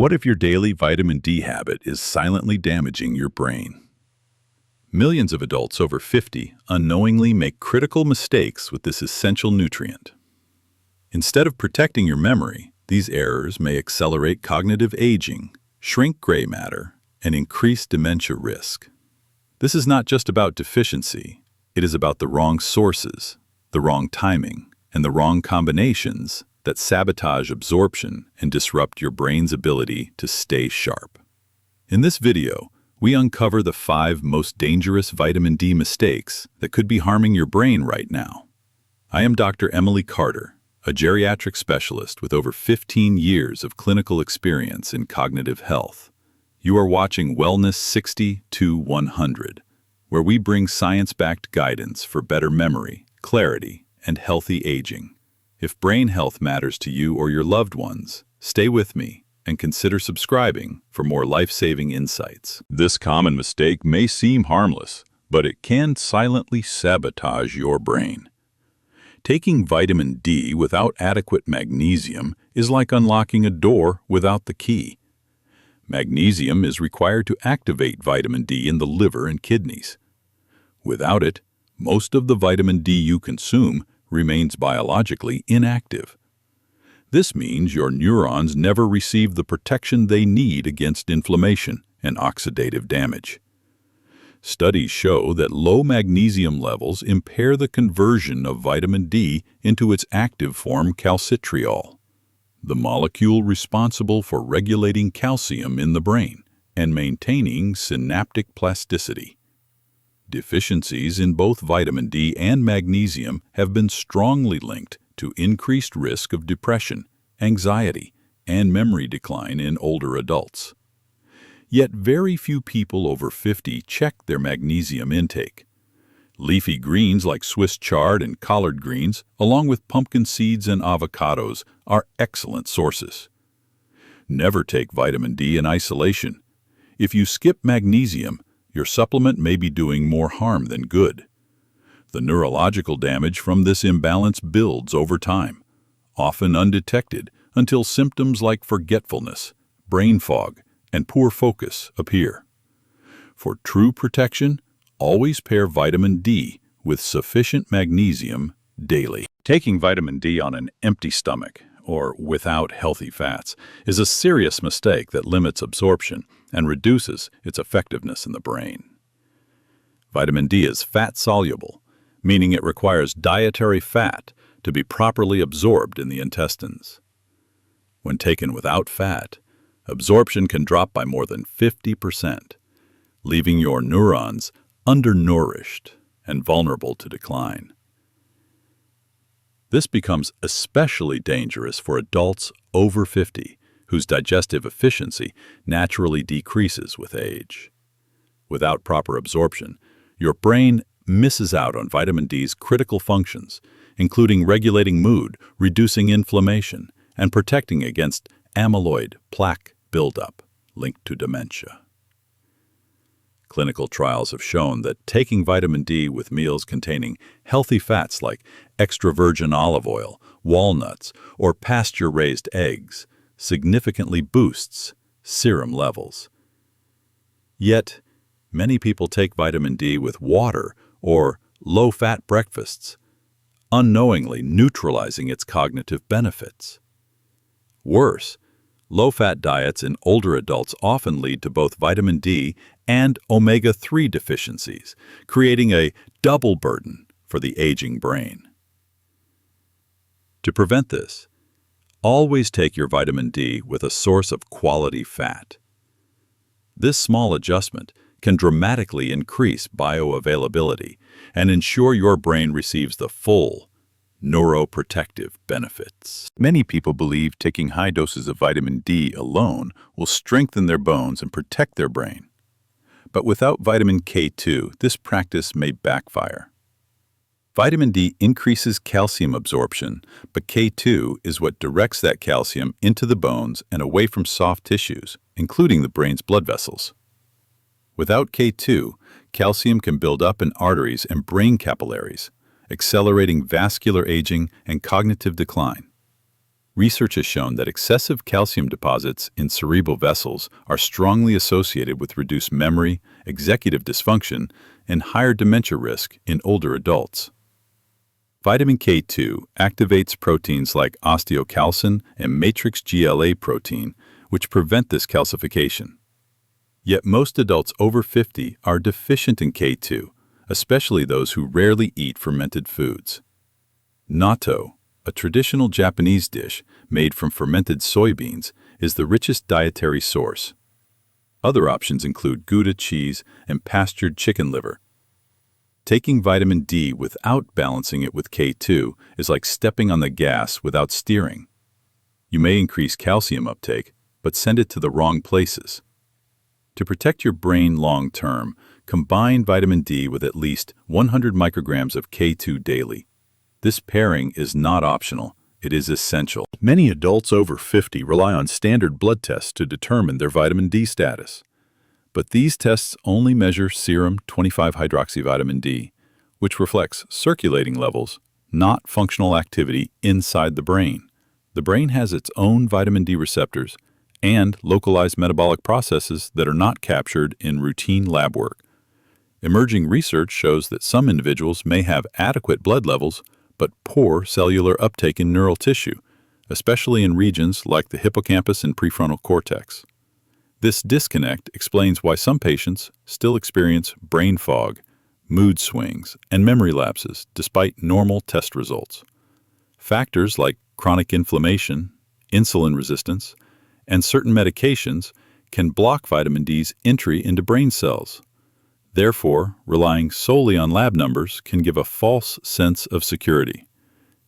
What if your daily vitamin D habit is silently damaging your brain? Millions of adults over 50 unknowingly make critical mistakes with this essential nutrient. Instead of protecting your memory, these errors may accelerate cognitive aging, shrink gray matter, and increase dementia risk. This is not just about deficiency, it is about the wrong sources, the wrong timing, and the wrong combinations that sabotage absorption and disrupt your brain's ability to stay sharp. In this video, we uncover the 5 most dangerous vitamin D mistakes that could be harming your brain right now. I am Dr. Emily Carter, a geriatric specialist with over 15 years of clinical experience in cognitive health. You are watching Wellness 60 to 100, where we bring science-backed guidance for better memory, clarity, and healthy aging. If brain health matters to you or your loved ones, stay with me and consider subscribing for more life-saving insights. This common mistake may seem harmless, but it can silently sabotage your brain. Taking vitamin D without adequate magnesium is like unlocking a door without the key. Magnesium is required to activate vitamin D in the liver and kidneys. Without it, most of the vitamin D you consume remains biologically inactive. This means your neurons never receive the protection they need against inflammation and oxidative damage. Studies show that low magnesium levels impair the conversion of vitamin D into its active form calcitriol, the molecule responsible for regulating calcium in the brain and maintaining synaptic plasticity. Deficiencies in both vitamin D and magnesium have been strongly linked to increased risk of depression, anxiety, and memory decline in older adults. Yet very few people over 50 check their magnesium intake. Leafy greens like Swiss chard and collard greens, along with pumpkin seeds and avocados, are excellent sources. Never take vitamin D in isolation. If you skip magnesium, your supplement may be doing more harm than good. The neurological damage from this imbalance builds over time, often undetected until symptoms like forgetfulness, brain fog, and poor focus appear. For true protection, always pair vitamin D with sufficient magnesium daily. Taking vitamin D on an empty stomach, or without healthy fats, is a serious mistake that limits absorption and reduces its effectiveness in the brain. Vitamin D is fat-soluble, meaning it requires dietary fat to be properly absorbed in the intestines. When taken without fat, absorption can drop by more than 50%, leaving your neurons undernourished and vulnerable to decline. This becomes especially dangerous for adults over 50, whose digestive efficiency naturally decreases with age. Without proper absorption, your brain misses out on vitamin D's critical functions, including regulating mood, reducing inflammation, and protecting against amyloid plaque buildup linked to dementia. Clinical trials have shown that taking vitamin D with meals containing healthy fats like extra virgin olive oil, walnuts, or pasture-raised eggs significantly boosts serum levels. Yet, many people take vitamin D with water or low-fat breakfasts, unknowingly neutralizing its cognitive benefits. Worse, low-fat diets in older adults often lead to both vitamin D and omega-3 deficiencies, creating a double burden for the aging brain. To prevent this, always take your vitamin D with a source of quality fat. This small adjustment can dramatically increase bioavailability and ensure your brain receives the full neuroprotective benefits. Many people believe taking high doses of vitamin D alone will strengthen their bones and protect their brain. But without vitamin K2, this practice may backfire. Vitamin D increases calcium absorption, but K2 is what directs that calcium into the bones and away from soft tissues, including the brain's blood vessels. Without K2, calcium can build up in arteries and brain capillaries, accelerating vascular aging and cognitive decline. Research has shown that excessive calcium deposits in cerebral vessels are strongly associated with reduced memory, executive dysfunction, and higher dementia risk in older adults. Vitamin K2 activates proteins like osteocalcin and matrix GLA protein, which prevent this calcification. Yet most adults over 50 are deficient in K2, especially those who rarely eat fermented foods. Natto, a traditional Japanese dish made from fermented soybeans, is the richest dietary source. Other options include Gouda cheese and pastured chicken liver. Taking vitamin D without balancing it with K2 is like stepping on the gas without steering. You may increase calcium uptake, but send it to the wrong places. To protect your brain long-term, combine vitamin D with at least 100 micrograms of K2 daily. This pairing is not optional, it is essential. Many adults over 50 rely on standard blood tests to determine their vitamin D status. But these tests only measure serum 25-hydroxyvitamin D, which reflects circulating levels, not functional activity inside the brain. The brain has its own vitamin D receptors and localized metabolic processes that are not captured in routine lab work. Emerging research shows that some individuals may have adequate blood levels but poor cellular uptake in neural tissue, especially in regions like the hippocampus and prefrontal cortex. This disconnect explains why some patients still experience brain fog, mood swings, and memory lapses despite normal test results. Factors like chronic inflammation, insulin resistance, and certain medications can block vitamin D's entry into brain cells. Therefore, relying solely on lab numbers can give a false sense of security.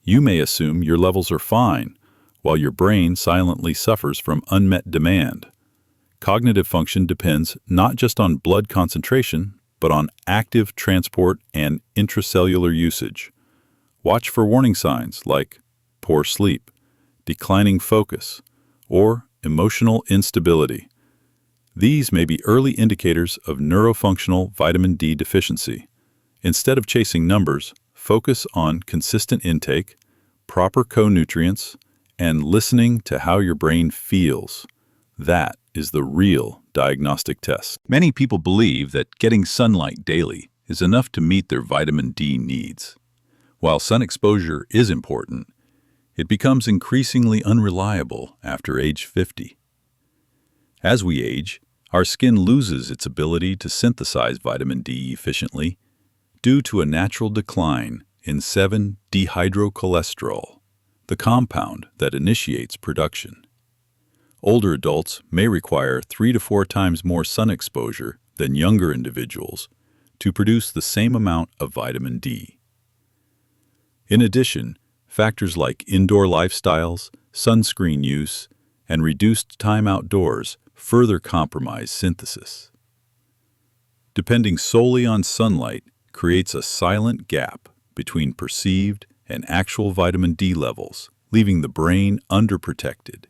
You may assume your levels are fine, while your brain silently suffers from unmet demand. Cognitive function depends not just on blood concentration, but on active transport and intracellular usage. Watch for warning signs like poor sleep, declining focus, or emotional instability. These may be early indicators of neurofunctional vitamin D deficiency. Instead of chasing numbers, focus on consistent intake, proper co-nutrients, and listening to how your brain feels. That is the real diagnostic test. Many people believe that getting sunlight daily is enough to meet their vitamin D needs. While sun exposure is important, it becomes increasingly unreliable after age 50. As we age, our skin loses its ability to synthesize vitamin D efficiently due to a natural decline in 7-dehydrocholesterol, the compound that initiates production. Older adults may require 3 to 4 times more sun exposure than younger individuals to produce the same amount of vitamin D. In addition, factors like indoor lifestyles, sunscreen use, and reduced time outdoors further compromise synthesis. Depending solely on sunlight creates a silent gap between perceived and actual vitamin D levels, leaving the brain underprotected.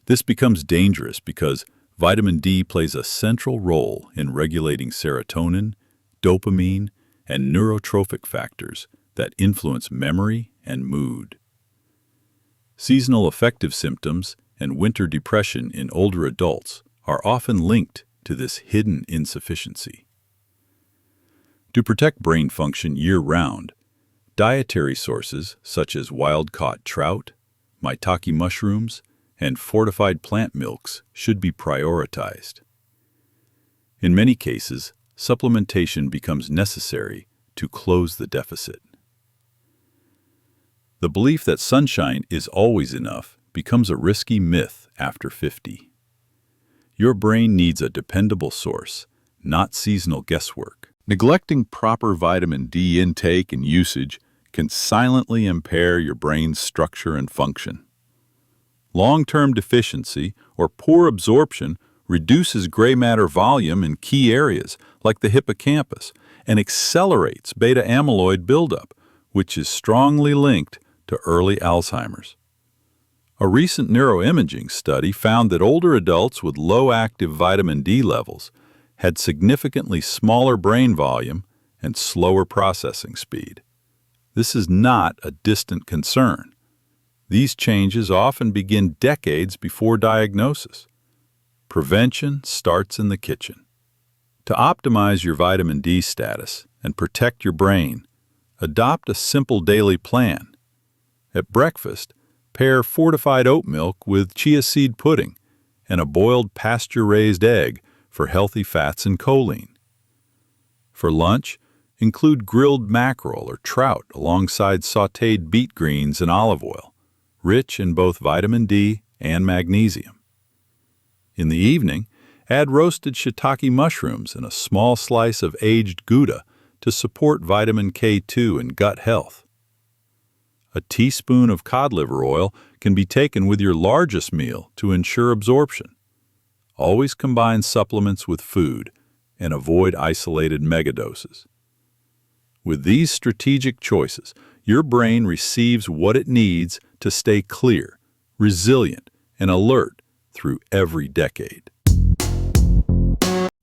This becomes dangerous because vitamin D plays a central role in regulating serotonin, dopamine, and neurotrophic factors that influence memory and mood. Seasonal affective symptoms and winter depression in older adults are often linked to this hidden insufficiency. To protect brain function year-round, dietary sources such as wild-caught trout, maitake mushrooms, and fortified plant milks should be prioritized. In many cases, supplementation becomes necessary to close the deficit. The belief that sunshine is always enough becomes a risky myth after 50. Your brain needs a dependable source, not seasonal guesswork. Neglecting proper vitamin D intake and usage can silently impair your brain's structure and function. Long-term deficiency or poor absorption reduces gray matter volume in key areas like the hippocampus and accelerates beta amyloid buildup, which is strongly linked to early Alzheimer's. A recent neuroimaging study found that older adults with low active vitamin D levels had significantly smaller brain volume and slower processing speed. This is not a distant concern. These changes often begin decades before diagnosis. Prevention starts in the kitchen. To optimize your vitamin D status and protect your brain, adopt a simple daily plan. At breakfast, pair fortified oat milk with chia seed pudding and a boiled pasture-raised egg for healthy fats and choline. For lunch, include grilled mackerel or trout alongside sautéed beet greens and olive oil, rich in both vitamin D and magnesium. In the evening, add roasted shiitake mushrooms and a small slice of aged Gouda to support vitamin K2 and gut health. A teaspoon of cod liver oil can be taken with your largest meal to ensure absorption. Always combine supplements with food and avoid isolated megadoses. With these strategic choices, your brain receives what it needs to stay clear, resilient, and alert through every decade.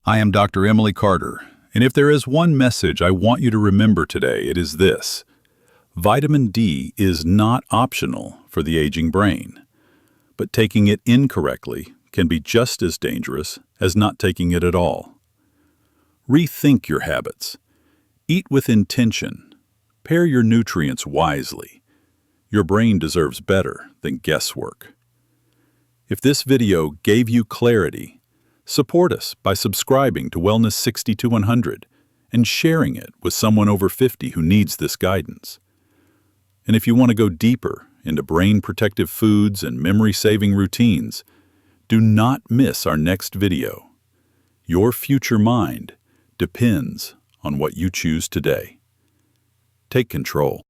I am Dr. Emily Carter, and if there is one message I want you to remember today, it is this: vitamin D is not optional for the aging brain, but taking it incorrectly can be just as dangerous as not taking it at all. Rethink your habits. Eat with intention. Pair your nutrients wisely. Your brain deserves better than guesswork. If this video gave you clarity, support us by subscribing to Wellness 60-100 and sharing it with someone over 50 who needs this guidance. And if you want to go deeper into brain-protective foods and memory-saving routines, do not miss our next video. Your future mind depends on what you choose today. Take control.